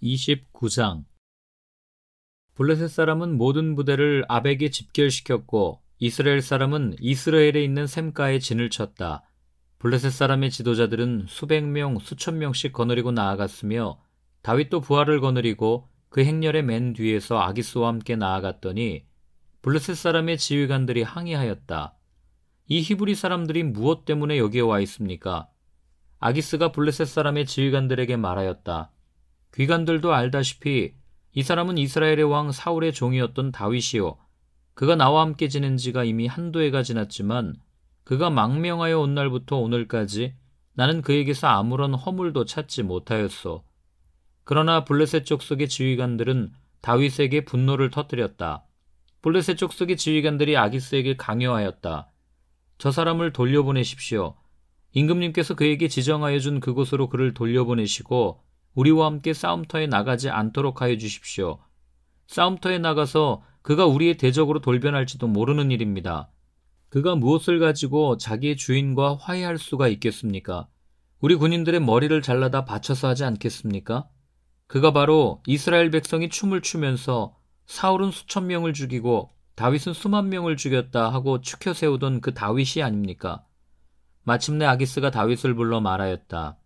29장. 블레셋 사람은 모든 부대를 아벡에 집결시켰고 이스라엘 사람은 이스라엘에 있는 샘가에 진을 쳤다. 블레셋 사람의 지도자들은 수백 명, 수천 명씩 거느리고 나아갔으며 다윗도 부하를 거느리고 그 행렬의 맨 뒤에서 아기스와 함께 나아갔더니 블레셋 사람의 지휘관들이 항의하였다. 이 히브리 사람들이 무엇 때문에 여기에 와 있습니까? 아기스가 블레셋 사람의 지휘관들에게 말하였다. 귀관들도 알다시피 이 사람은 이스라엘의 왕 사울의 종이었던 다윗이요. 그가 나와 함께 지낸 지가 이미 한두 해가 지났지만 그가 망명하여 온 날부터 오늘까지 나는 그에게서 아무런 허물도 찾지 못하였소. 그러나 블레셋 족속의 지휘관들은 다윗에게 분노를 터뜨렸다. 블레셋 족속의 지휘관들이 아기스에게 강요하였다. 저 사람을 돌려보내십시오. 임금님께서 그에게 지정하여 준 그곳으로 그를 돌려보내시고 우리와 함께 싸움터에 나가지 않도록 하여 주십시오. 싸움터에 나가서 그가 우리의 대적으로 돌변할지도 모르는 일입니다. 그가 무엇을 가지고 자기의 주인과 화해할 수가 있겠습니까? 우리 군인들의 머리를 잘라다 바쳐서 하지 않겠습니까? 그가 바로 이스라엘 백성이 춤을 추면서 사울은 수천 명을 죽이고 다윗은 수만 명을 죽였다 하고 추켜 세우던 그 다윗이 아닙니까? 마침내 아기스가 다윗을 불러 말하였다.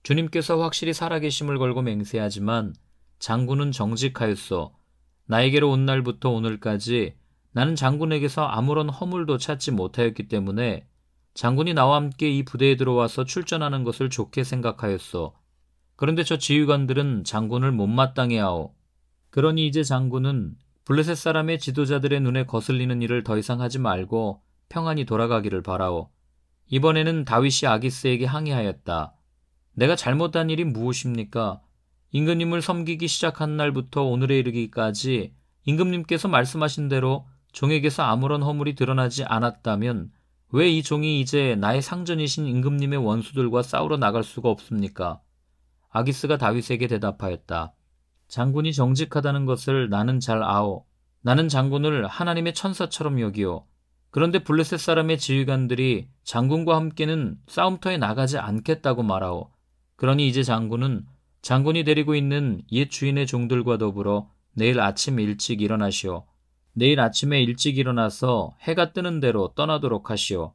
주님께서 확실히 살아계심을 걸고 맹세하지만 장군은 정직하였소. 나에게로 온 날부터 오늘까지 나는 장군에게서 아무런 허물도 찾지 못하였기 때문에 장군이 나와 함께 이 부대에 들어와서 출전하는 것을 좋게 생각하였소. 그런데 저 지휘관들은 장군을 못마땅해 하오. 그러니 이제 장군은 블레셋 사람의 지도자들의 눈에 거슬리는 일을 더 이상 하지 말고 평안히 돌아가기를 바라오. 이번에는 다윗이 아기스에게 항의하였다. 내가 잘못한 일이 무엇입니까? 임금님을 섬기기 시작한 날부터 오늘에 이르기까지 임금님께서 말씀하신 대로 종에게서 아무런 허물이 드러나지 않았다면 왜 이 종이 이제 나의 상전이신 임금님의 원수들과 싸우러 나갈 수가 없습니까? 아기스가 다윗에게 대답하였다. 장군이 정직하다는 것을 나는 잘 아오. 나는 장군을 하나님의 천사처럼 여기오. 그런데 블레셋 사람의 지휘관들이 장군과 함께는 싸움터에 나가지 않겠다고 말하오. 그러니 이제 장군은 장군이 데리고 있는 옛 주인의 종들과 더불어 내일 아침 일찍 일어나시오. 내일 아침에 일찍 일어나서 해가 뜨는 대로 떠나도록 하시오.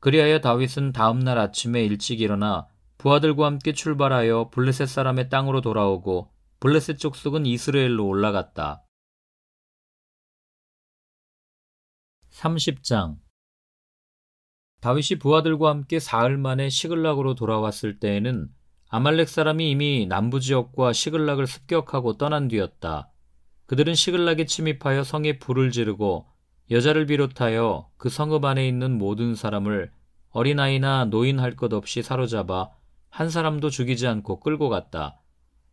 그리하여 다윗은 다음 날 아침에 일찍 일어나 부하들과 함께 출발하여 블레셋 사람의 땅으로 돌아오고 블레셋 족속은 이스라엘로 올라갔다. 30장. 다윗이 부하들과 함께 사흘 만에 시글락으로 돌아왔을 때에는 아말렉 사람이 이미 남부지역과 시글락을 습격하고 떠난 뒤였다. 그들은 시글락에 침입하여 성에 불을 지르고 여자를 비롯하여 그 성읍 안에 있는 모든 사람을 어린아이나 노인 할 것 없이 사로잡아 한 사람도 죽이지 않고 끌고 갔다.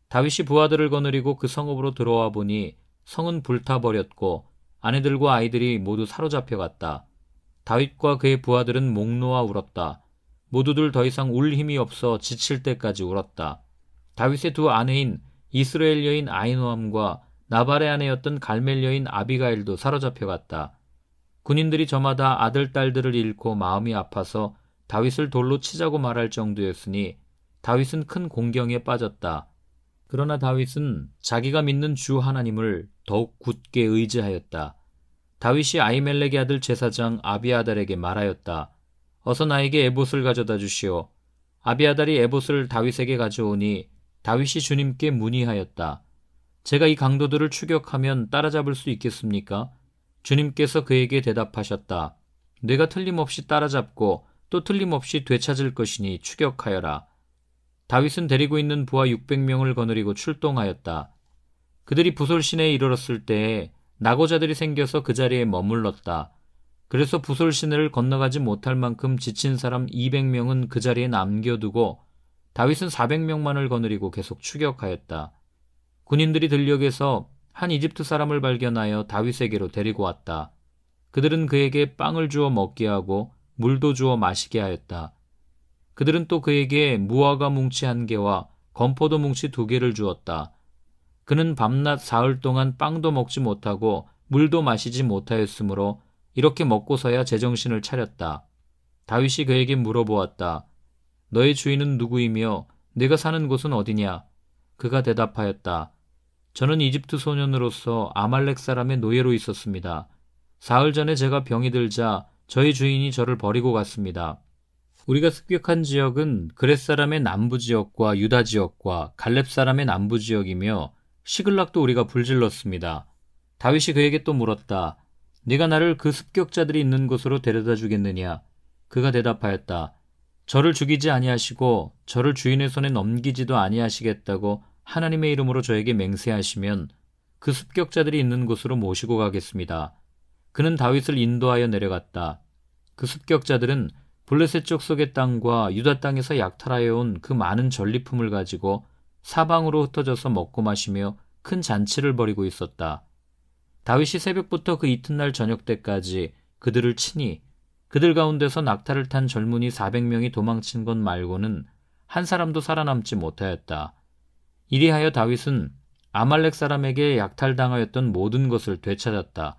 다윗이 부하들을 거느리고 그 성읍으로 들어와 보니 성은 불타버렸고 아내들과 아이들이 모두 사로잡혀 갔다. 다윗과 그의 부하들은 목 놓아 울었다. 모두들 더 이상 울 힘이 없어 지칠 때까지 울었다. 다윗의 두 아내인 이스라엘 여인 아히노암과 나발의 아내였던 갈멜 여인 아비가일도 사로잡혀 갔다. 군인들이 저마다 아들, 딸들을 잃고 마음이 아파서 다윗을 돌로 치자고 말할 정도였으니 다윗은 큰 공경에 빠졌다. 그러나 다윗은 자기가 믿는 주 하나님을 더욱 굳게 의지하였다. 다윗이 아히멜렉의 아들 제사장 아비아달에게 말하였다. 어서 나에게 에봇을 가져다 주시오. 아비아달이 에봇을 다윗에게 가져오니 다윗이 주님께 문의하였다. 제가 이 강도들을 추격하면 따라잡을 수 있겠습니까? 주님께서 그에게 대답하셨다. 네가 틀림없이 따라잡고 또 틀림없이 되찾을 것이니 추격하여라. 다윗은 데리고 있는 부하 600명을 거느리고 출동하였다. 그들이 부솔시내에 이르렀을 때에 낙오자들이 생겨서 그 자리에 머물렀다. 그래서 부솔시내를 건너가지 못할 만큼 지친 사람 200명은 그 자리에 남겨두고 다윗은 400명만을 거느리고 계속 추격하였다. 군인들이 들녘에서 한 이집트 사람을 발견하여 다윗에게로 데리고 왔다. 그들은 그에게 빵을 주어 먹게 하고 물도 주어 마시게 하였다. 그들은 또 그에게 무화과 뭉치 1개와 건포도 뭉치 2개를 주었다. 그는 밤낮 사흘 동안 빵도 먹지 못하고 물도 마시지 못하였으므로 이렇게 먹고서야 제정신을 차렸다. 다윗이 그에게 물어보았다. 너의 주인은 누구이며 네가 사는 곳은 어디냐? 그가 대답하였다. 저는 이집트 소년으로서 아말렉 사람의 노예로 있었습니다. 사흘 전에 제가 병이 들자 저희 주인이 저를 버리고 갔습니다. 우리가 습격한 지역은 그렛 사람의 남부 지역과 유다 지역과 갈렙 사람의 남부 지역이며 시글락도 우리가 불질렀습니다. 다윗이 그에게 또 물었다. 네가 나를 그 습격자들이 있는 곳으로 데려다 주겠느냐? 그가 대답하였다. 저를 죽이지 아니하시고 저를 주인의 손에 넘기지도 아니하시겠다고 하나님의 이름으로 저에게 맹세하시면 그 습격자들이 있는 곳으로 모시고 가겠습니다. 그는 다윗을 인도하여 내려갔다. 그 습격자들은 블레셋 족속의 땅과 유다 땅에서 약탈하여 온 그 많은 전리품을 가지고 사방으로 흩어져서 먹고 마시며 큰 잔치를 벌이고 있었다. 다윗이 새벽부터 그 이튿날 저녁 때까지 그들을 치니 그들 가운데서 낙타를 탄 젊은이 400명이 도망친 것 말고는 한 사람도 살아남지 못하였다. 이리하여 다윗은 아말렉 사람에게 약탈당하였던 모든 것을 되찾았다.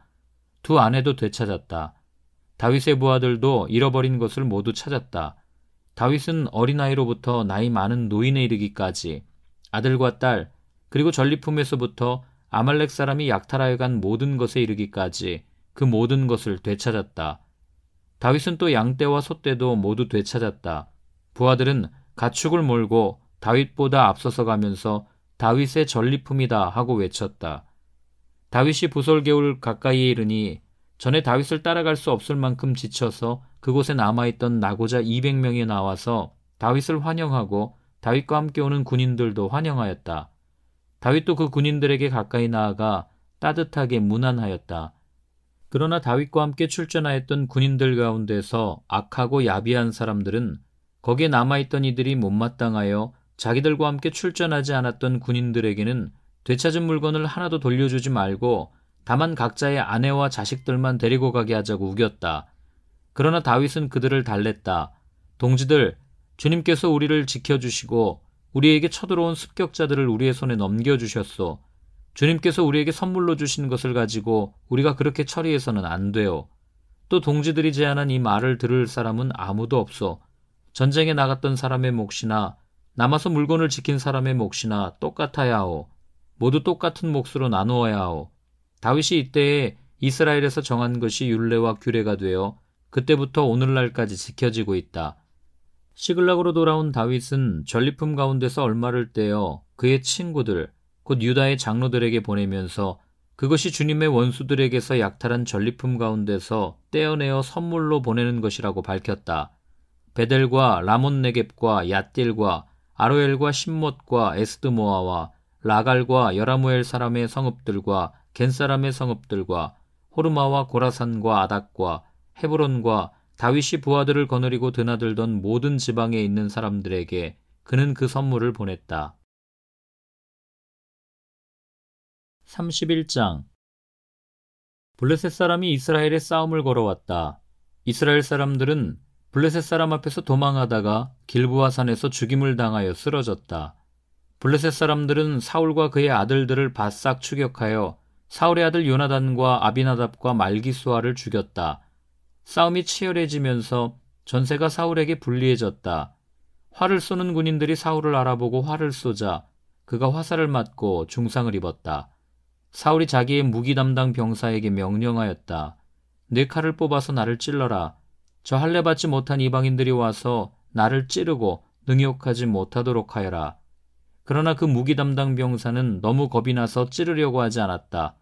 두 아내도 되찾았다. 다윗의 부하들도 잃어버린 것을 모두 찾았다. 다윗은 어린아이로부터 나이 많은 노인에 이르기까지 아들과 딸 그리고 전리품에서부터 아말렉 사람이 약탈하여 간 모든 것에 이르기까지 그 모든 것을 되찾았다. 다윗은 또 양떼와 소떼도 모두 되찾았다. 부하들은 가축을 몰고 다윗보다 앞서서 가면서 다윗의 전리품이다 하고 외쳤다. 다윗이 부솔개울 가까이에 이르니 전에 다윗을 따라갈 수 없을 만큼 지쳐서 그곳에 남아있던 나고자 200명이 나와서 다윗을 환영하고 다윗과 함께 오는 군인들도 환영하였다. 다윗도 그 군인들에게 가까이 나아가 따뜻하게 문안하였다. 그러나 다윗과 함께 출전하였던 군인들 가운데서 악하고 야비한 사람들은 거기에 남아있던 이들이 못마땅하여 자기들과 함께 출전하지 않았던 군인들에게는 되찾은 물건을 하나도 돌려주지 말고 다만 각자의 아내와 자식들만 데리고 가게 하자고 우겼다. 그러나 다윗은 그들을 달랬다. 동지들, 주님께서 우리를 지켜주시고 우리에게 쳐들어온 습격자들을 우리의 손에 넘겨주셨소. 주님께서 우리에게 선물로 주신 것을 가지고 우리가 그렇게 처리해서는 안 돼요. 또 동지들이 제안한 이 말을 들을 사람은 아무도 없어. 전쟁에 나갔던 사람의 몫이나 남아서 물건을 지킨 사람의 몫이나 똑같아야 하오. 모두 똑같은 몫으로 나누어야 하오. 다윗이 이때에 이스라엘에서 정한 것이 율례와 규례가 되어 그때부터 오늘날까지 지켜지고 있다. 시글락으로 돌아온 다윗은 전리품 가운데서 얼마를 떼어 그의 친구들, 곧 유다의 장로들에게 보내면서 그것이 주님의 원수들에게서 약탈한 전리품 가운데서 떼어내어 선물로 보내는 것이라고 밝혔다. 베델과 라몬 네겝과 얏딜과 아로엘과 심못과 에스드모아와 라갈과 여라무엘 사람의 성읍들과 겐 사람의 성읍들과 호르마와 고라산과 아닥과 헤브론과 다윗이 부하들을 거느리고 드나들던 모든 지방에 있는 사람들에게 그는 그 선물을 보냈다. 31장 블레셋 사람이 이스라엘에 싸움을 걸어왔다. 이스라엘 사람들은 블레셋 사람 앞에서 도망하다가 길보아 산에서 죽임을 당하여 쓰러졌다. 블레셋 사람들은 사울과 그의 아들들을 바싹 추격하여 사울의 아들 요나단과 아비나답과 말기수아를 죽였다. 싸움이 치열해지면서 전세가 사울에게 불리해졌다. 활을 쏘는 군인들이 사울을 알아보고 활을 쏘자 그가 화살을 맞고 중상을 입었다. 사울이 자기의 무기 담당 병사에게 명령하였다. 네 칼을 뽑아서 나를 찔러라. 저 할례 받지 못한 이방인들이 와서 나를 찌르고 능욕하지 못하도록 하여라. 그러나 그 무기 담당 병사는 너무 겁이 나서 찌르려고 하지 않았다.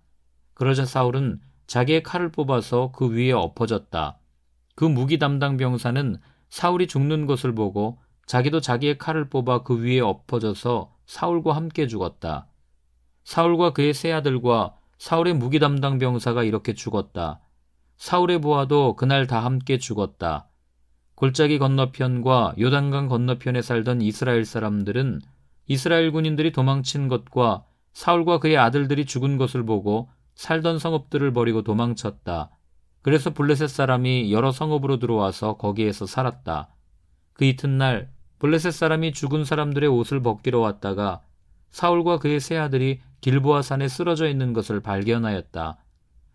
그러자 사울은 자기의 칼을 뽑아서 그 위에 엎어졌다. 그 무기 담당 병사는 사울이 죽는 것을 보고 자기도 자기의 칼을 뽑아 그 위에 엎어져서 사울과 함께 죽었다. 사울과 그의 세 아들과 사울의 무기 담당 병사가 이렇게 죽었다. 사울의 부하도 그날 다 함께 죽었다. 골짜기 건너편과 요단강 건너편에 살던 이스라엘 사람들은 이스라엘 군인들이 도망친 것과 사울과 그의 아들들이 죽은 것을 보고 살던 성읍들을 버리고 도망쳤다. 그래서 블레셋 사람이 여러 성읍으로 들어와서 거기에서 살았다. 그 이튿날 블레셋 사람이 죽은 사람들의 옷을 벗기러 왔다가 사울과 그의 세 아들이 길보아 산에 쓰러져 있는 것을 발견하였다.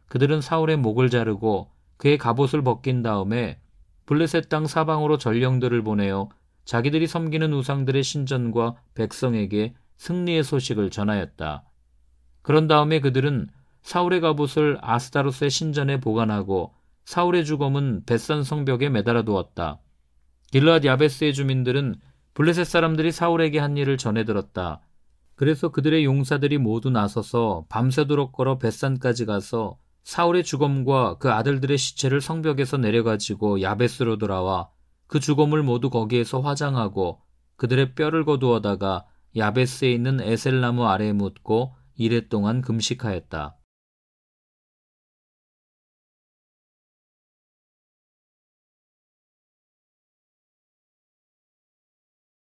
그들은 사울의 목을 자르고 그의 갑옷을 벗긴 다음에 블레셋 땅 사방으로 전령들을 보내어 자기들이 섬기는 우상들의 신전과 백성에게 승리의 소식을 전하였다. 그런 다음에 그들은 사울의 갑옷을 아스타로스의 신전에 보관하고 사울의 주검은 벳산 성벽에 매달아 두었다. 길르앗 야베스의 주민들은 블레셋 사람들이 사울에게 한 일을 전해 들었다. 그래서 그들의 용사들이 모두 나서서 밤새도록 걸어 벳산까지 가서 사울의 주검과 그 아들들의 시체를 성벽에서 내려가지고 야베스로 돌아와 그 주검을 모두 거기에서 화장하고 그들의 뼈를 거두어다가 야베스에 있는 에셀나무 아래에 묻고 이레 동안 금식하였다.